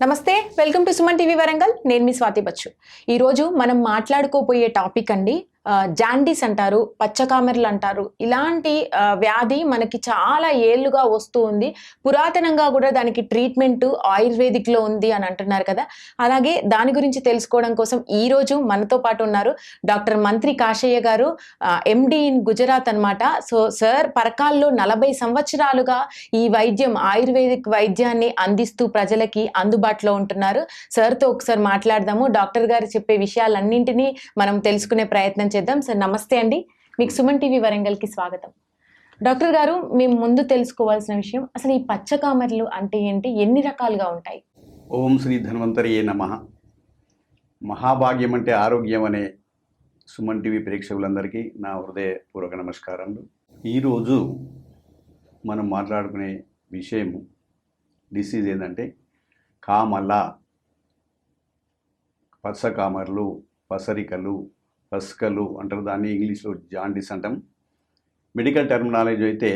నమస్తే, welcome to Suman TV Warangal. నేను మీ స్వాతి బచ్చు. ఈరోజు మనం మాట్లాడుకోబోయే టాపిక్ అండి జాండీస్ అంటారు, పచ్చకామెర్లు అంటారు. ఇలాంటి వ్యాధి మనకి చాలా ఏళ్లుగా వస్తూ ఉంది. పురాతనంగా కూడా దానికి ట్రీట్మెంట్ ఆయుర్వేదిక్లో ఉంది అని అంటున్నారు కదా. అలాగే దాని గురించి తెలుసుకోవడం కోసం ఈరోజు మనతో పాటు ఉన్నారు డాక్టర్ మంత్రి కాశయ్య గారు, ఎండి ఇన్ గుజరాత్ అనమాట. సో సార్ పరకాల్లో 40 సంవత్సరాలుగా ఈ వైద్యం ఆయుర్వేదిక్ వైద్యాన్ని అందిస్తూ ప్రజలకి అందుబాటులో ఉంటున్నారు. సార్తో ఒకసారి మాట్లాడదాము. డాక్టర్ గారు చెప్పే విషయాలన్నింటినీ మనం తెలుసుకునే ప్రయత్నం చేద్దాం. సార్ నమస్తే అండి, మీకు సుమన్ టీవీ వరంగల్కి స్వాగతం. డాక్టర్ గారు, మేము ముందు తెలుసుకోవాల్సిన విషయం అసలు ఈ పచ్చకామెర్లు అంటే ఏంటి, ఎన్ని రకాలుగా ఉంటాయి? ఓం శ్రీ ధన్వంతరియే నమః. మహాభాగ్యం అంటే ఆరోగ్యం అనే సుమన్ టీవీ ప్రేక్షకులందరికీ నా హృదయపూర్వక నమస్కారాలు. ఈరోజు మనం మాట్లాడుకునే విషయం డిసీజ్ ఏంటంటే కామల, పచ్చకామర్లు, పసరికలు, పస్కలు అంటారు. దాన్ని ఇంగ్లీష్లో జాండీస్ అంటాం. మెడికల్ టర్మినాలజీ అయితే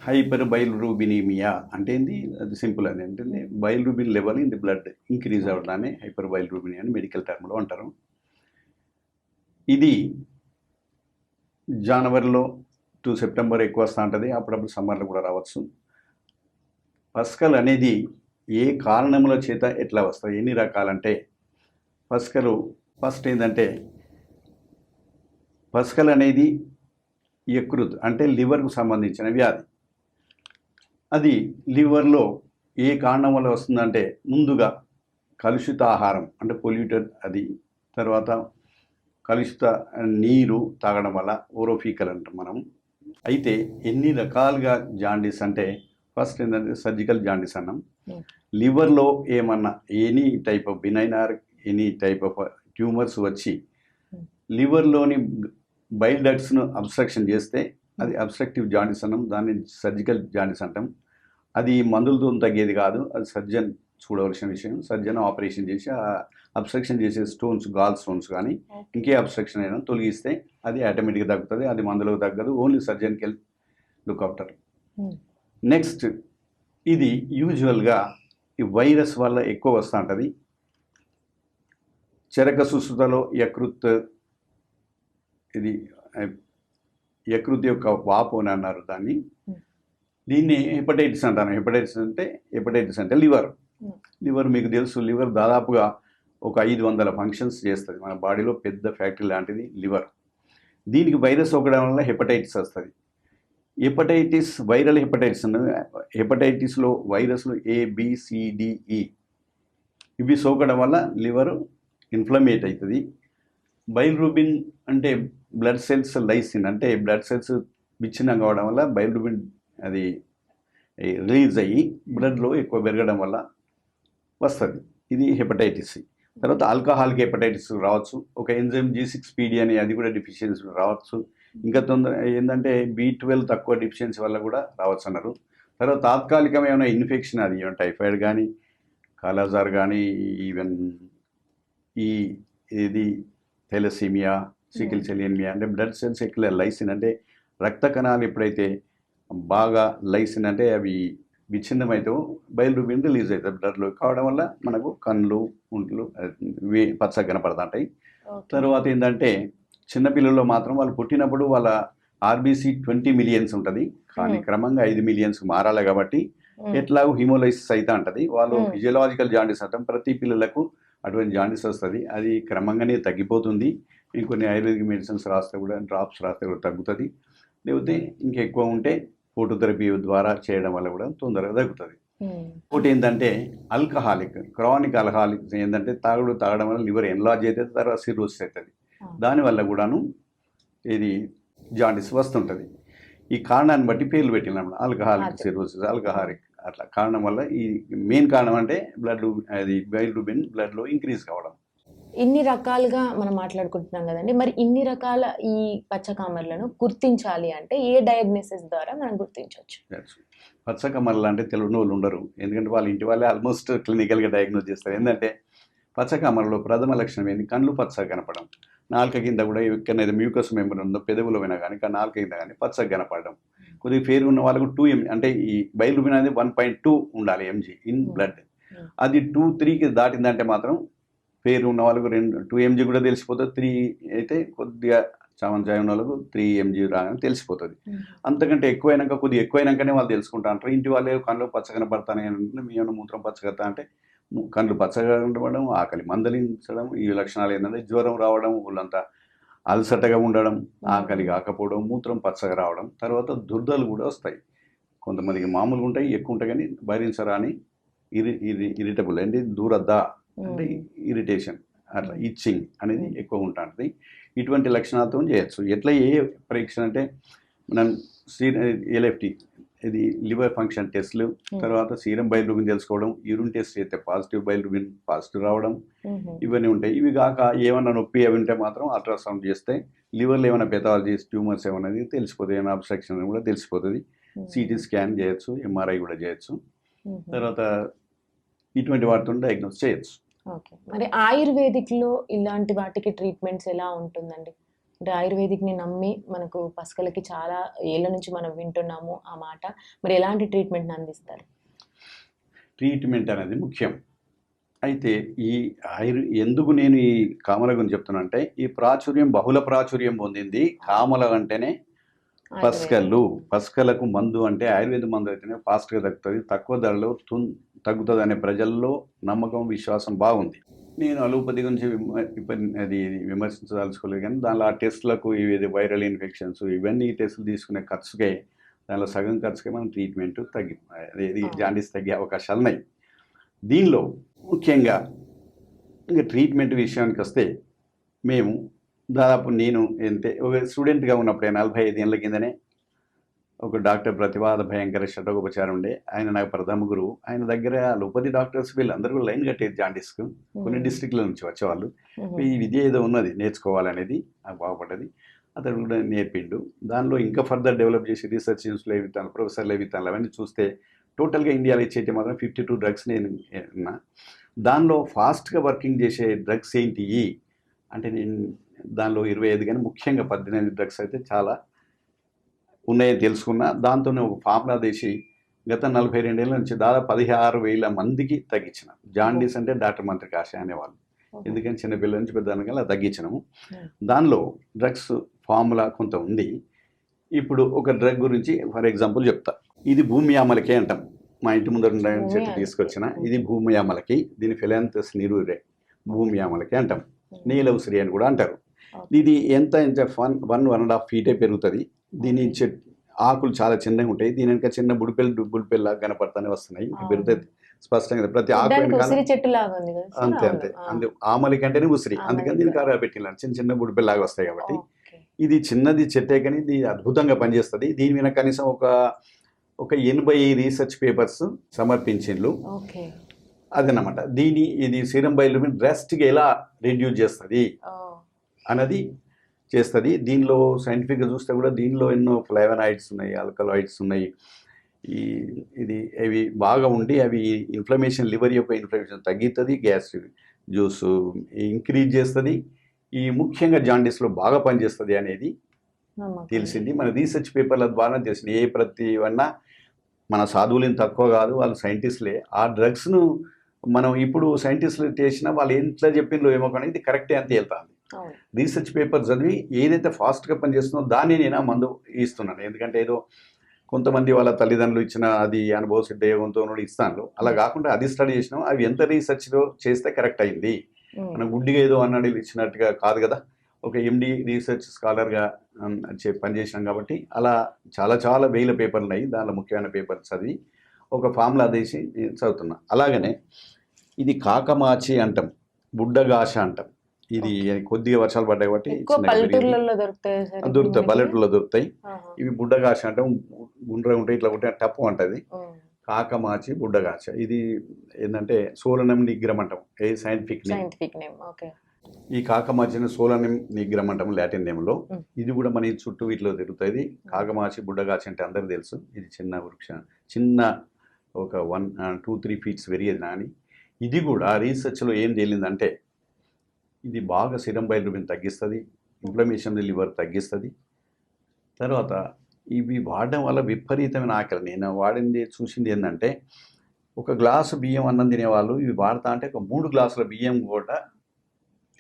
హైపర్ బైల్రూబినీమియా అంటే ఏంది, అది సింపుల్ అని ఏంటంటే bilirubin level in the blood increase అవడాన్ని హైపర్ బైల్రూబినియా అని మెడికల్ టర్మ్లో అంటారు. ఇది జనవరిలో టు సెప్టెంబర్ ఎక్కువ వస్తూ ఉంటుంది, అప్పుడప్పుడు సమ్మర్లో కూడా రావచ్చు. పస్కల్ అనేది ఏ కారణముల చేత ఎట్లా వస్తాయి, ఎన్ని రకాలంటే పస్కలు ఫస్ట్ ఏంటంటే పస్కల్ అనేది యకృత్ అంటే లివర్కు సంబంధించిన వ్యాధి. అది లివర్లో ఏ కారణం వల్ల వస్తుందంటే ముందుగా కలుషిత ఆహారం అంటే పొల్యూటెడ్, అది తర్వాత కలుషిత నీరు తాగడం వల్ల ఓరోఫీకల్ అంటాం మనం. అయితే ఎన్ని రకాలుగా జాండీస్ అంటే ఫస్ట్ ఏంటంటే సర్జికల్ జాండీస్ అన్నాం. లివర్లో ఏమన్నా any type of benign or any type of tumours వచ్చి లివర్లోని బైల్ డక్ట్స్ను అబ్స్ట్రక్షన్ చేస్తే అది అబ్స్ట్రక్టివ్ జాండీస్ అన్నాం. దాన్ని సర్జికల్ జాండీస్ అంటాం. అది మందులతో తగ్గేది కాదు, అది సర్జన్ చూడవలసిన విషయం. సర్జన్ ఆపరేషన్ చేసి ఆ అబ్స్ట్రక్షన్ చేసే స్టోన్స్, గాల్ స్టోన్స్ కానీ ఇంకే అబ్స్ట్రక్షన్ అయినా తొలగిస్తే అది ఆటోమేటిక్గా తగ్గుతుంది. అది మందులకు తగ్గదు, ఓన్లీ సర్జన్కి వెళ్ళి లుక్ ఆఫ్టర్. నెక్స్ట్, ఇది యూజువల్గా ఈ వైరస్ వల్ల ఎక్కువ వస్తూ ఉంటుంది. చెరక సుశ్రుతలో యకృత్, ఇది యకృత్ యొక్క వాపు అని అన్నారు దాన్ని. దీన్ని హెపటైటిస్ అంటాను. హెపటైటిస్ అంటే లివర్ మీకు తెలుసు, లివర్ దాదాపుగా ఒక 500 ఫంక్షన్స్ చేస్తుంది మన బాడీలో. పెద్ద ఫ్యాక్టరీ లాంటిది లివర్. దీనికి వైరస్ ఒకడం వల్ల హెపటైటిస్ వస్తుంది. Hepatitis, viral hepatitis. హెపటైటిస్లో వైరస్లు ABCDE ఇవి సోకడం వల్ల లివర్ ఇన్ఫ్లమేట్ అవుతుంది. బైల్రూబిన్ అంటే బ్లడ్ సెల్స్ లైసిన్ అంటే బ్లడ్ సెల్స్ విచ్ఛిన్నం కావడం వల్ల బైల్రూబిన్ అది రిలీజ్ అయ్యి బ్లడ్లో ఎక్కువ పెరగడం వల్ల వస్తుంది. ఇది హెపటైటిస్. తర్వాత ఆల్కహాల్కి హెపటైటిస్ రావచ్చు. ఒక ఎంజైమ్ G6PD అని అది కూడా డెఫిషియన్సీ రావచ్చు. ఇంకా తొందర ఏంటంటే B12 తక్కువ డెఫిషియన్సీ వల్ల కూడా రావచ్చు అన్నారు. తర్వాత తాత్కాలికమైన ఇన్ఫెక్షన్, అది టైఫాయిడ్ కానీ కాలాజార్ కానీ ఈవెన్ ఇది థెలసీమియా, సికిల్ సెల్ ఎనిమియా అంటే బ్లడ్ సెల్స్ ఎక్కువ లైసిన్ అంటే రక్త కణాలు ఎప్పుడైతే బాగా లైసిన్ అంటే అవి విచ్ఛిన్నమైతే బైల్రూబిన్ రిలీజ్ అవుతుంది బ్లడ్లో. కావడం వల్ల మనకు కళ్ళు, ఒంట్లు పచ్చగా కనపడుతుంటాయి. తర్వాత ఏంటంటే చిన్నపిల్లల్లో మాత్రం వాళ్ళు పుట్టినప్పుడు వాళ్ళ RBC 20 మిలియన్స్ ఉంటుంది, కానీ క్రమంగా 5 మిలియన్స్ మారాలి. కాబట్టి ఎట్లాగో హిమోలైసిస్ అయితే ఉంటుంది. వాళ్ళు ఫిజియలాజికల్ జాండీస్ అంటాం. ప్రతి పిల్లలకు అటువంటి జాండీస్ వస్తుంది. అది క్రమంగానే తగ్గిపోతుంది. ఇంకొన్ని ఆయుర్వేదిక్ మెడిసిన్స్ రాస్తే కూడా, డ్రాప్స్ రాస్తే కూడా తగ్గుతుంది. లేకపోతే ఇంకెక్కువ ఉంటే ఫోటోథెరపీ ద్వారా చేయడం వల్ల కూడా తొందరగా తగ్గుతుంది. ఒకటి ఏంటంటే ఆల్కహాలిక్, క్రానిక్ ఆల్కహాలిక్ ఏంటంటే తాగడం వల్ల లివర్ ఎన్లార్జ్ అవుతుంది, తర్వాత సిరోసిస్ అవుతుంది. దానివల్ల కూడాను ఇది జాండీస్ వస్తుంటుంది. ఈ కారణాన్ని బట్టి పేర్లు పెట్టినాం, ఆల్కహాలిక్ సిరోసిస్, ఆల్కహాలిక్ అట్లా కారణం వల్ల. ఈ మెయిన్ కారణం అంటే అది బైల్రూబిన్ బ్లడ్లో ఇంక్రీజ్ కావడం. ఇన్ని రకాలుగా మనం మాట్లాడుకుంటున్నాం కదండి, మరి ఇన్ని రకాల ఈ పచ్చకామెర్లను గుర్తించాలి అంటే ఏ డయాగ్నోసిస్ ద్వారా మనం గుర్తించవచ్చు? పచ్చకామెర్లు అంటే తెలియని వాళ్ళు ఉండరు, ఎందుకంటే వాళ్ళ ఇంటి వాళ్ళే ఆల్మోస్ట్ క్లినికల్గా డయాగ్నోస్ చేస్తారు. ఏంటంటే పచ్చకామెర్లో ప్రథమ లక్షణం ఏంది, కళ్ళు పచ్చగా కనపడడం. నాలుక కింద కూడా ఎక్కడైతే మ్యూకస్ మెంబర్ ఉందో పెదవులో అయినా కానీ నాలుక కింద కానీ పచ్చగా కనపడడం. కొద్దిగా ఫేర్ ఉన్న వాళ్ళకు 2 mg అంటే ఈ బైల్రూబిన్ అనేది 1.2 ఉండాలి mg ఇన్ బ్లడ్. అది 2-3కి దాటిందంటే మాత్రం పేరు ఉన్న వాళ్ళకు 2 mg కూడా తెలిసిపోతుంది, 3 అయితే కొద్దిగా చామన్ ఉన్న వాళ్ళకు 3 mg రాగానే తెలిసిపోతుంది. అంతకంటే ఎక్కువైనాక కొద్దిగా ఎక్కువైనాకనే వాళ్ళు తెలుసుకుంటా అంటారు. ఇంటి వాళ్ళే కళ్ళు పచ్చగా పడతానే అంటే మీ ఏమైనా మూత్రం పచ్చగతా అంటే కళ్ళు పచ్చగా ఉండడం, ఆకలి మందలించడం, ఈ లక్షణాలు ఏంటంటే జ్వరం రావడం, ఒళ్ళంతా అలసటగా ఉండడం, ఆకలి కాకపోవడం, మూత్రం పచ్చగా రావడం, తర్వాత దుర్దలు కూడా వస్తాయి. కొంతమందికి మామూలుగా ఉంటాయి, ఎక్కువ ఉంటాయి, కానీ భరించరాని ఇరిటబుల్ అంటే దూరద్దా అంటే ఇరిటేషన్, అట్లా ఇచ్చింగ్ అనేది ఎక్కువ ఉంటుంది. ఇటువంటి లక్షణాలతో చేయొచ్చు. ఎట్లా ఏ పరీక్ష అంటే మనం LFT, ఇది లివర్ ఫంక్షన్ టెస్ట్లు, తర్వాత సీరం బైలిరూబిన్ తెలుసుకోవడం, యూరిన్ టెస్ట్ చేస్తే పాజిటివ్ బైలిరూబిన్ పాజిటివ్ రావడం, ఇవన్నీ ఉంటాయి. ఇవి కాక ఏమన్నా నొప్పి అవి ఉంటే మాత్రం అల్ట్రాసౌండ్ చేస్తే లివర్లో ఏమైనా పెథాలజీస్, ట్యూమర్స్ ఏమైనా తెలిసిపోతుంది, ఏమైనా అబ్స్ట్రక్షన్ కూడా తెలిసిపోతుంది. సిటీ స్కాన్ చేయొచ్చు, MRI కూడా చేయొచ్చు. తర్వాత ఇటువంటి వాటితో డయాగ్నోస్ చేయొచ్చు. ఓకే, మరి ఆయుర్వేదిక్లో ఇలాంటి వాటికి ట్రీట్మెంట్స్ ఎలా ఉంటుందండి? అంటే ఆయుర్వేదిక్ని నమ్మి మనకు పసకలకి చాలా ఏళ్ళ నుంచి మనం వింటున్నాము ఆ మాట, మరి ఎలాంటి ట్రీట్మెంట్ని అందిస్తారు? ట్రీట్మెంట్ అనేది ముఖ్యం. అయితే ఈ ఎందుకు నేను ఈ కామల గురించి చెప్తున్నా అంటే, ఈ ప్రాచుర్యం బహుళ ప్రాచుర్యం పొందింది కామల అంటేనే పసకలకు మందు అంటే ఆయుర్వేద మందు అయితేనే ఫాస్ట్గా తగ్గుతుంది, తక్కువ ధరలో తగ్గుతుంది అనే ప్రజల్లో నమ్మకం, విశ్వాసం బాగుంది. నేను అలోపతి గురించి అది విమర్శించదలుచుకోలేదు, కానీ దానిలో ఆ టెస్టులకు ఇవి వైరల్ ఇన్ఫెక్షన్స్ ఇవన్నీ టెస్టులు తీసుకునే ఖర్చుకే, దానిలో సగం ఖర్చుకే మనం ట్రీట్మెంట్ అది జాండీస్ తగ్గే అవకాశాలు ఉన్నాయి. దీనిలో ముఖ్యంగా ఇంకా ట్రీట్మెంట్ విషయానికి వస్తే, మేము దాదాపు నేను ఒక స్టూడెంట్గా ఉన్నప్పుడే 45 ఏళ్ళ కిందనే ఒక డాక్టర్ ప్రతివాద భయంకర షటోపచారం ఉండే, ఆయన నాకు ప్రథమ గురువు. ఆయన దగ్గర అలోపతి డాక్టర్స్ వీళ్ళందరూ కూడా లైన్ కట్టేది జాండీస్కు, కొన్ని డిస్ట్రిక్ట్ల నుంచి వచ్చేవాళ్ళు. ఈ విద్య ఏదో ఉన్నది నేర్చుకోవాలనేది నాకు బాగుపడ్డది, అతను కూడా నేర్పిండు. దానిలో ఇంకా ఫర్దర్ డెవలప్ చేసి రీసెర్చ్ ఇన్స్టిట్యూట్లో విత్తాను, ప్రొఫెసర్లు విత్తాను అవన్నీ చూస్తే టోటల్గా ఇండియాలో ఇచ్చేటి మాత్రం 52 డ్రగ్స్ నేను ఉన్నా. దానిలో ఫాస్ట్గా వర్కింగ్ చేసే డ్రగ్స్ ఏంటి అంటే నేను దానిలో 25 కానీ ముఖ్యంగా 18 డ్రగ్స్ అయితే చాలా ఉన్నాయని తెలుసుకున్నా. దాంతోనే ఒక ఫార్ములా తీసి గత 42 ఏళ్ళ నుంచి దాదాపు 16,000 మందికి తగ్గించిన. జాండీస్ అంటే డాక్టర్ మంత్రి కాశ అనేవాళ్ళు, ఎందుకని చిన్నపిల్లల నుంచి పెద్దవాళ్ళకి అలా తగ్గించినాము. దానిలో డ్రగ్స్ ఫార్ములా కొంత ఉంది. ఇప్పుడు ఒక డ్రగ్ గురించి ఫర్ ఎగ్జాంపుల్ చెప్తా. ఇది భూమి అమలకి అంటాం, మా ఇంటి ముందర చెట్టు తీసుకొచ్చిన, ఇది భూమి అమలకి, దీని ఫిలాంథస్ నిరూరే భూమి అమలకి అంటాం, నీల ఉసిరి అని కూడా అంటారు. ఇది ఎంత 1.5 ఫీటే పెరుగుతుంది. దీని ఆకులు చాలా చిన్నగా ఉంటాయి, దీని వెనక చిన్న బుడిపెల్లా కనపడతానే వస్తున్నాయి, పెరుగుతాయి స్పష్టంగా ప్రతి ఆకు అంతే. ఆమలికి అంటేనే ఉసిరి, అందుకని దీనికి అరగా పెట్టిన చిన్న చిన్న బుడిపెల్లాగా వస్తాయి. కాబట్టి ఇది చిన్నది చెట్టే, కానీ ఇది అద్భుతంగా పనిచేస్తుంది. దీని మీద కనీసం ఒక 80 రీసెర్చ్ పేపర్స్ సమర్పించిండ్రు. అదనమాట. ఇది సీరం బైలిరూబిన్ డ్రాస్టిక్గా ఎలా రెడ్యూస్ చేస్తుంది అన్నది చేస్తుంది. దీనిలో సైంటిఫిక్గా చూస్తే కూడా దీనిలో ఎన్నో ఫ్లేవనాయిడ్స్ ఉన్నాయి, ఆల్కలాయిడ్స్ ఉన్నాయి. అవి బాగా ఉండి అవి ఇన్ఫ్లమేషన్, లివర్ యొక్క ఇన్ఫ్లమేషన్ తగ్గుతుంది, గ్యాస్ జ్యూస్ ఇంక్రీజ్ చేస్తుంది, ఈ ముఖ్యంగా జాండీస్లో బాగా పనిచేస్తుంది అనేది తెలిసింది. మన రీసెర్చ్ పేపర్ల ద్వారా తెలిసింది. ప్రతివన్నా మన సాధువులేం తక్కువ కాదు, వాళ్ళు సైంటిస్టులే. ఆ డ్రగ్స్ను మనం ఇప్పుడు సైంటిస్టులు చేసినా వాళ్ళు ఎట్లా చెప్పిండ్రో ఏమో, కానీ ఇది కరెక్టే అని తేలుతుంది. రీసెర్చ్ పేపర్ చదివి ఏదైతే ఫాస్ట్గా పనిచేస్తుందో దాన్ని నేను మందు ఇస్తున్నాను. ఎందుకంటే ఏదో కొంతమంది వాళ్ళ తల్లిదండ్రులు ఇచ్చిన అది అనుభవ సిద్ధయోగంతో ఇస్తాను, అలా కాకుండా అది స్టడీ చేసినాం, అవి ఎంత రీసెర్చ్లో చేస్తే కరెక్ట్ అయింది. మనం గుడ్డిగా ఏదో అన్నాడు ఇచ్చినట్టుగా కాదు కదా, ఒక MD రీసెర్చ్ స్కాలర్గా పనిచేసినాం కాబట్టి అలా చాలా చాలా వేల పేపర్లు ఉన్నాయి. దానిలో ముఖ్యమైన పేపర్ చదివి ఒక ఫార్ములా తీసి నేను చదువుతున్నా. అలాగనే ఇది కాకమాచి అంటాం, బుడ్డగాష అంటాం. ఇది కొద్దిగా వర్షాలు పడ్డాయి కాబట్టి దొరుకుతాయి, పల్లెటూరులో దొరుకుతాయి. ఇవి బుడ్డగాష అంటాం, గుండ్ర ఉంటాయి, ఇట్లా ఉంటే టప్పు అంటది. కాకమాచి బుడ్డగాష ఇది ఏంటంటే సోలనం నిగ్రం అంటాం, సైంటిఫిక్ నేమ్. ఈ కాకమాచిని సోలనం నిగ్రం అంటాం లాటిన్ నేమ్లో. ఇది కూడా మన చుట్టూ వీటిలో తిరుగుతుంది. కాకమాచి బుడ్డగాచి అంటే అందరికి తెలుసు, ఇది చిన్న వృక్షం, చిన్న ఒక 1-2-3 ఫీట్స్ పెరిగేది నాని. ఇది కూడా రీసెర్చ్లో ఏం తేలిందంటే ఇది బాగా సీరం బైలిరూబిన్ తగ్గిస్తుంది, ఇన్ఫ్లమేషన్ లివర్ తగ్గిస్తుంది. తర్వాత ఇవి వాడడం వల్ల విపరీతమైన ఆకలి. నేను వాడింది చూసింది ఏంటంటే ఒక గ్లాసు బియ్యం అన్నం తినేవాళ్ళు ఇవి వాడతా అంటే ఒక 3 గ్లాసుల బియ్యం కూడా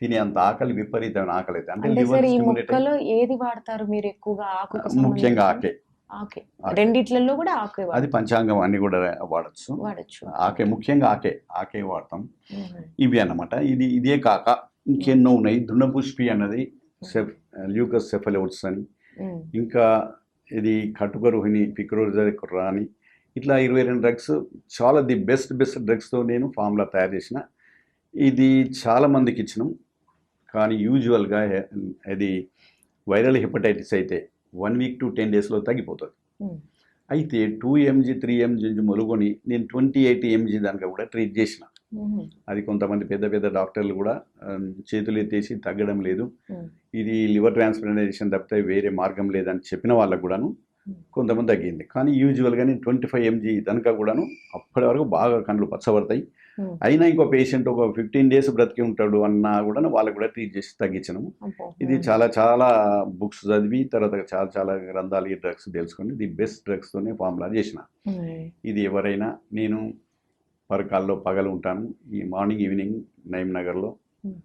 తినేంత ఆకలి, విపరీతమైన ఆకలి అయితే అంటే అంటే లివర్ సార్ ఈ స్టిమ్యులేట్ అయ్యి మొక్కలో ఏది వాడతారు మీరు ఎక్కువగా? ఆకుకు ముఖ్యంగా సంబంధించి ఆకే. ఆకే. ఆకే. రెండిట్లలో కూడా ఆకే అది పంచాంగం అన్ని కూడా వాడచ్చు. వాడచ్చు. ఆకే ముఖ్యంగా ఆకే వాడతాం. మ్మ్. ఇవి అన్నమాట. ఇదే కాక ఇంకెన్నో ఉన్నాయి. దున్నపుష్పి అన్నది ల్యూకస్ సెఫలోట్స్ అని, మ్మ్. ఇంకా ఇది కటుకరోహిణి, పిక్రోజకుర్రా అని ఇట్లా 22 డ్రగ్స్ చాలా ది బెస్ట్ డ్రగ్స్తో నేను ఫార్ములా తయారు చేసిన. ఇది చాలా మందికి ఇచ్చినాం. కానీ యూజువల్గా ఇది వైరల్ హెపటైటిస్ అయితే 1 వీక్ టు 10 డేస్లో తగ్గిపోతుంది. మ్మ్. అయితే 2 mg 3 mg మొలుకొని నేను 28 mg దానికా కూడా ట్రీట్ చేసిన. మ్మ్. అది కొంతమంది పెద్ద డాక్టర్లు కూడా చేతులు ఎత్తేసి తగ్గడం లేదు, మ్మ్. ఇది లివర్ ట్రాన్స్ప్లాంటేషన్ తప్పితే వేరే మార్గం లేదని చెప్పిన వాళ్ళకు కూడాను కొంతమంది తగ్గింది. కానీ యూజువల్గా నేను 25 mg దానికా కూడాను అప్పటి వరకు బాగా కళ్ళు పచ్చబడతాయి. మ్మ్. అయినా ఇంకో పేషెంట్ ఒక 15 డేస్ బ్రతికి ఉంటాడు అన్నా కూడా వాళ్ళకు కూడా ట్రీట్ చేసి తగ్గించను. అబ్బో. ఇది చాలా బుక్స్ చదివి తర్వాత చాలా గ్రంథాలు ఈ డ్రగ్స్ తెలుసుకొని ది బెస్ట్ డ్రగ్స్తోనే ఫార్ములా చేసిన. మ్మ్. ఇది ఎవరైనా నేను పరకాల్లో పగలు ఉంటాను, ఈ మార్నింగ్ ఈవినింగ్ నగర్లో మ్మ్.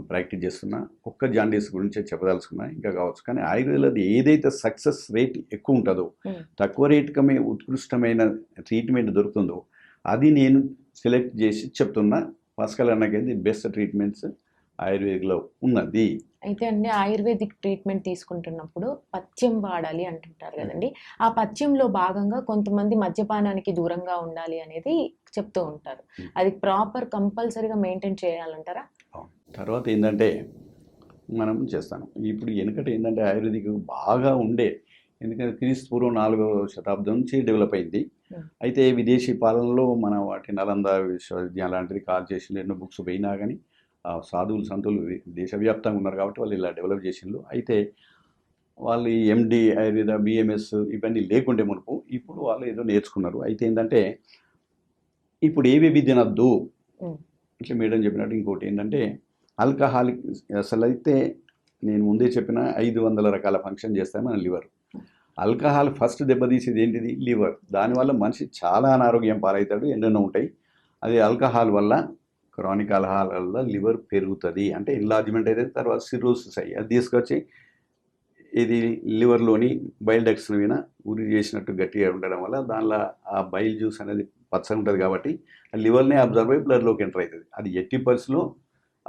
ప్రాక్టీస్ చేస్తున్నా. ఒక్క జాండీస్ గురించే చెప్పదలుచుకున్నా, ఇంకా కావచ్చు. కానీ ఆయుర్వేదాది ఏదైతే సక్సెస్ రేట్ ఎక్కువ ఉంటుందో, మ్మ్. తక్కువ రేటుకమే ఉత్కృష్టమైన ట్రీట్మెంట్ దొరుకుతుందో అది నేను సెలెక్ట్ చేసి చెప్తున్నా. పసకల్ అన్నకైతే బెస్ట్ ట్రీట్మెంట్స్ ఆయుర్వేదిక్లో ఉన్నది. అయితే అండి ఆయుర్వేదిక్ ట్రీట్మెంట్ తీసుకుంటున్నప్పుడు పథ్యం వాడాలి అంటుంటారు కదండి. ఆ పథ్యంలో భాగంగా కొంతమంది మద్యపానానికి దూరంగా ఉండాలి అనేది చెప్తూ ఉంటారు. అది ప్రాపర్ కంపల్సరీగా మెయింటైన్ చేయాలంటారా? తర్వాత ఏంటంటే మనం చేస్తాను. ఇప్పుడు వెనుకట ఏంటంటే ఆయుర్వేదిక్ బాగా ఉండే, ఎందుకంటే క్రీస్తు పూర్వం 4వ శతాబ్దం నుంచి డెవలప్ అయింది. అయితే విదేశీ పాలనలో మన వాటి నలంద విశ్వవిద్యాలయం లాంటిది కాల్ చేసిండు, ఎన్నో బుక్స్ పోయినా కానీ సాధువులు సంతులు దేశవ్యాప్తంగా ఉన్నారు కాబట్టి వాళ్ళు ఇలా డెవలప్ చేసిండ్రు. అయితే వాళ్ళు ఎండి ఆయుర్వేద బిఎంఎస్ ఇవన్నీ లేకుండే మునుపు ఇప్పుడు వాళ్ళు ఏదో నేర్చుకున్నారు. అయితే ఏంటంటే ఇప్పుడు ఏవేవి తినద్దు, ఇట్లా మేడం చెప్పినట్టు ఇంకోటి ఏంటంటే ఆల్కహాలిక్. అసలు అయితే నేను ముందే చెప్పిన 500 రకాల ఫంక్షన్ చేస్తాయి మన లివర్. ఆల్కహాల్ ఫస్ట్ దెబ్బతీసేది ఏంటిది? లివర్. దానివల్ల మనిషి చాలా అనారోగ్యం పాలవుతాడు, ఎన్నెన్నో ఉంటాయి. అది ఆల్కహాల్ వల్ల, క్రానిక్ ఆల్కహాల్ వల్ల లివర్ పెరుగుతుంది, అంటే ఎన్లార్జ్మెంట్ అయితే తర్వాత సిరోసిస్ అయ్యి అది తీసుకొచ్చి ఇది లివర్లోని బైల్ డక్ట్స్ మీద ఉరి చేసినట్టు గట్టిగా ఉండడం వల్ల దానిలో ఆ బైల్ జ్యూస్ అనేది పచ్చగా ఉంటుంది కాబట్టి లివర్నే అబ్జర్వ్ అయ్యి బ్లడ్లోకి ఎంటర్ అవుతుంది. అది ఎట్టి పరిస్థితిలో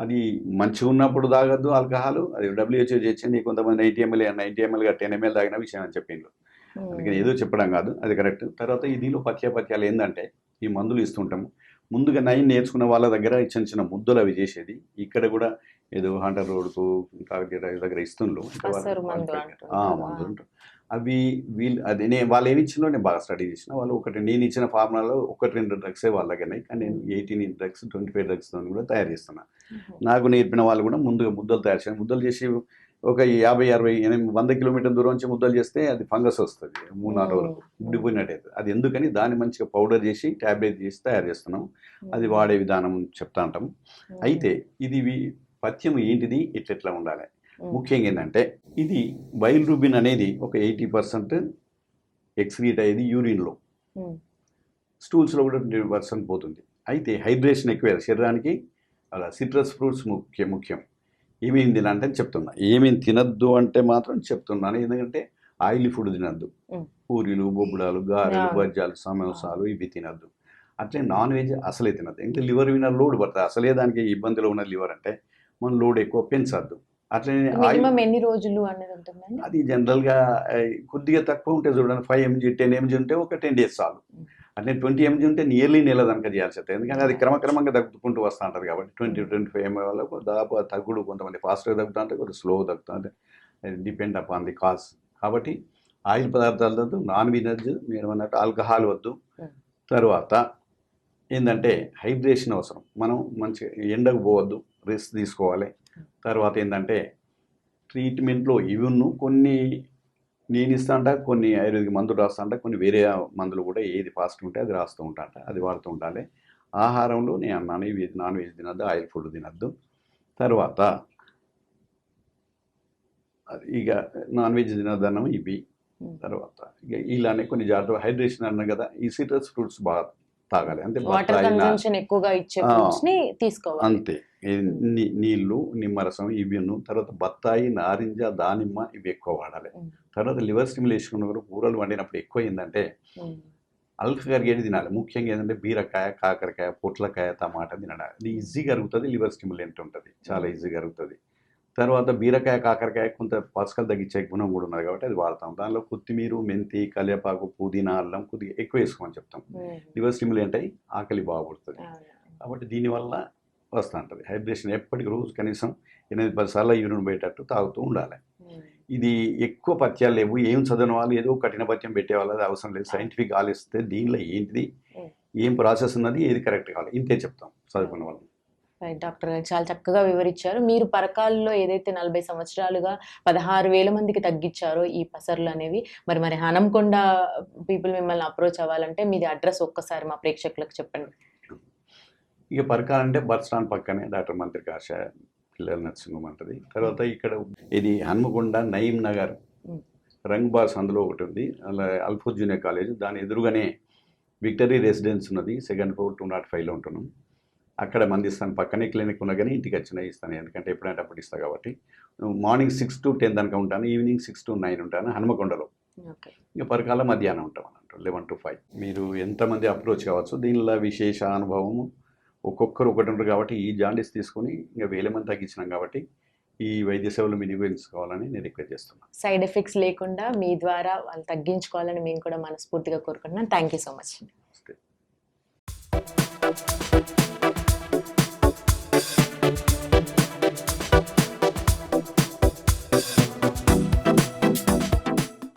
అది మంచిగా ఉన్నప్పుడు తాగద్దు ఆల్కహాల్. అది WHO చేసింది కొంతమంది 90 ml 90 ml 10 ml తాగిన విషయం అని చెప్పిండ్రు. అందుకని ఏదో చెప్పడం కాదు, అది కరెక్ట్. తర్వాత దీనిలో పథ్యాలు ఏంటంటే ఈ మందులు ఇస్తుంటాము. ముందుగా నయం నేర్చుకున్న వాళ్ళ దగ్గర చిన్న ముద్దలు అవి చేసేది. ఇక్కడ కూడా ఏదో హంటర్ రోడ్కు దగ్గర ఇస్తుండ్రు మందులు. అవి వాళ్ళు ఏమి ఇచ్చినో నేను బాగా స్టడీ చేసిన. వాళ్ళు నేను ఇచ్చిన ఫార్ములాలో 1-2 డ్రగ్సే వాళ్ళ దగ్గర ఉన్నాయి. కానీ నేను 18 డ్రగ్స్ 25 డ్రగ్స్తో కూడా తయారు చేస్తున్నా. నాకు నేర్పిన వాళ్ళు కూడా ముందుగా ముద్దలు తయారు చేయాలి. ముద్దలు చేసి ఒక 50, 60, 100 కిలోమీటర్ల దూరం నుంచి ముద్దలు చేస్తే అది ఫంగస్ వస్తుంది, 3-4 రోజులకు ఉడిపోయినట్టయితే. అది ఎందుకని దాన్ని మంచిగా పౌడర్ చేసి ట్యాబ్లెట్ చేసి తయారు చేస్తున్నాం. అది వాడే విధానం చెప్తా ఉంటాం. అయితే ఇది పథ్యం ఏంటిది, ఎట్లా ఉండాలి. ముఖ్యంగా ఏంటంటే ఇది బైల్రూబిన్ అనేది ఒక 80% ఎక్స్క్రీట్ అయ్యేది యూరిన్లో, స్టూల్స్లో కూడా 20% పోతుంది. అయితే హైడ్రేషన్ ఎక్కువ శరీరానికి. అలా సిట్రస్ ఫ్రూట్స్ ముఖ్యం. ఏమేమి తినంటే చెప్తున్నా, ఏమేమి తినద్దు అంటే మాత్రం చెప్తున్నాను. ఎందుకంటే ఆయిలీ ఫుడ్ తినద్దు, పూరీలు, బొబ్బుడాలు, గారెలు, బజ్జాలు, సమోసాలు ఇవి తినద్దు. అట్లే నాన్ వెజ్ అసలే తినద్దు. ఇంకా లివర్ మీద లోడ్ పడుతుంది. అసలే దానికి ఇబ్బందిలో ఉన్న లివర్ అంటే మనం లోడ్ ఎక్కువ పెంచద్దు. అట్లనే ఎన్ని రోజులు అనేది ఉంటుందండి? అది జనరల్గా కొద్దిగా తక్కువ ఉంటే చూడండి, 5 mg 10 mg ఉంటే ఒక 10 days చాలు. అట్లే 20 mg ఉంటే నియర్లీ నెల దానికి చేయాల్సి వస్తుంది. ఎందుకంటే అది క్రమక్రమంగా తగ్గుకుంటూ వస్తూ ఉంటుంది కాబట్టి 20-25 mg వల్ల దాదాపు తగ్గుడు కొంతమంది ఫాస్ట్గా తగ్గుతూ ఉంటుంది, కొద్దిగా స్లోగా తగ్గుతూ ఉంటుంది. Depend upon the cause. కాబట్టి ఆయిల్ పదార్థాలు వద్దు, నాన్ వెజ్ మీరు అన్నట్టు ఆల్కహాల్ వద్దు. తర్వాత ఏంటంటే హైడ్రేషన్ అవసరం. మనం మంచి ఎండకు పోవద్దు, రెస్ట్ తీసుకోవాలి. తర్వాత ఏంటంటే ట్రీట్మెంట్లో ఇవిన్ను కొన్ని నేను ఇస్తా అంట, కొన్ని ఆయుర్వేదిక మందులు రాస్తా అంట, కొన్ని వేరే మందులు కూడా ఏది ఫాస్ట్ ఉంటే అది రాస్తూ ఉంటా, అది వాడుతూ ఉండాలి. ఆహారంలో నేను అన్నాను ఇవి నాన్ వెజ్ తినద్దు, ఆయిల్ ఫుడ్ తినద్దు. తర్వాత ఇక నాన్ వెజ్ తినద్దన్నాము ఇవి. తర్వాత ఇక ఇలానే కొన్ని జాగ్రత్తలు. హైడ్రేషన్ అన్నా కదా, ఈ సిట్రస్ ఫ్రూట్స్ బాగా తాగాలి. అంటే వాటర్ బత్తాయి కన్సంప్షన్ ఎక్కువగా ఇచ్చే ఆ, ఫ్రూట్స్ ని తీసుకోవాలి. అంతే. ఈ నీళ్ళు, నిమ్మరసం ఇవిను, తర్వాత బత్తాయి, నారింజ, దానిమ్మ ఇవి ఎక్కువ వాడాలి. తర్వాత లివర్ స్టిమ్యులేషన్ కూడా కూరలు వండినప్పుడు ఎక్కువ ఏంటంటే అల్క కరిగేది తినాలి. ముఖ్యంగా ఏంటంటే బీరకాయ, కాకరకాయ, పొట్లకాయ, టమాటా తినాలి. అది ఈజీగా అరుగుతుంది, లివర్ స్టిమ్యులెంట్ ఉంటుంది, చాలా ఈజీగా అరుగుతుంది. తర్వాత బీరకాయ, కాకరకాయ కొంత పసకలు తగ్గించే గుణం కూడా ఉన్నది కాబట్టి అది వాడతాం. దానిలో కొత్తిమీర, మెంతి, కరివేపాకు, పుదీనా, అల్లం కొద్దిగా ఎక్కువ వేసుకోమని చెప్తాం. లివర్ స్టిమ్యులెంట్ అయ్యి ఆకలి బాగుపడుతుంది. కాబట్టి దీనివల్ల వస్తూ ఉంటుంది హైడ్రేషన్. ఎప్పటికి రోజు కనీసం 8-10 సార్లు యూరిన్ పోయేటట్టు తాగుతూ ఉండాలి. ఇది ఎక్కువ పథ్యాలు లేవు, ఏం చదివిన వాళ్ళు ఏదో కఠిన పథ్యం పెట్టేవాళ్ళు, అది అవసరం లేదు. సైంటిఫిక్ ఆలోచిస్తే దీనిలో ఏంటిది, ఏం ప్రాసెస్ ఉన్నది, ఏది కరెక్ట్ కావాలి, ఇంతే చెప్తాం చదువుకున్న వాళ్ళు. రైట్ డాక్టర్ గారు, చాలా చక్కగా వివరించారు. మీరు పరకాల్లో ఏదైతే 40 సంవత్సరాలుగా 16,000 మందికి తగ్గించారో ఈ పసర్లు అనేవి, మరి హనంకొండ పీపుల్ మిమ్మల్ని అప్రోచ్ అవ్వాలంటే మీది అడ్రస్ ఒక్కసారి మా ప్రేక్షకులకు చెప్పండి. ఇక పరకాలంటే బస్ స్టాండ్ పక్కనే డాక్టర్ మంత్రి కాశ పిల్లల నర్సింగ్ హోమ్ ఉంటుంది. తర్వాత ఇక్కడ ఇది హన్మకొండ నయీం నగర్ రంగ్బాస్ అందులో ఒకటి ఉంది, అలా అల్ఫోజ్ జూనియర్ కాలేజ్ దాని ఎదురుగానే విక్టరీ రెసిడెన్స్ ఉన్నది, 2nd floor 205లో ఉంటున్నాం. అక్కడ మంది ఇస్తాను, పక్కనే క్లినిక్ ఉన్నా కానీ ఇంటికి వచ్చినా ఇస్తాను, ఎందుకంటే ఎప్పుడంటే అప్పుడు ఇస్తాను కాబట్టి. మార్నింగ్ 6 to 10 దాకా ఉంటాను, ఈవినింగ్ 6 to 9 ఉంటాను హన్మకొండలో. ఇక పరకాల మధ్యాహ్నం ఉంటాం అన్నట్టు 11 to 5. మీరు ఎంతమంది అప్రోచ్ కావచ్చు. దీనిలో విశేష అనుభవము ఒక్కొక్కరు ఒకటి ఉంటారు కాబట్టి ఈ జాండీస్ తీసుకొని ఇంకా 1000 మంది తగ్గించినాం కాబట్టి ఈ వైద్య సేవలు వినియోగించుకోవాలని నేను రిక్వెస్ట్ చేస్తున్నాను. సైడ్ ఎఫెక్ట్స్ లేకుండా మీ ద్వారా వాళ్ళు తగ్గించుకోవాలని మేము కూడా మనస్ఫూర్తిగా కోరుకుంటున్నాం. Thank you so much.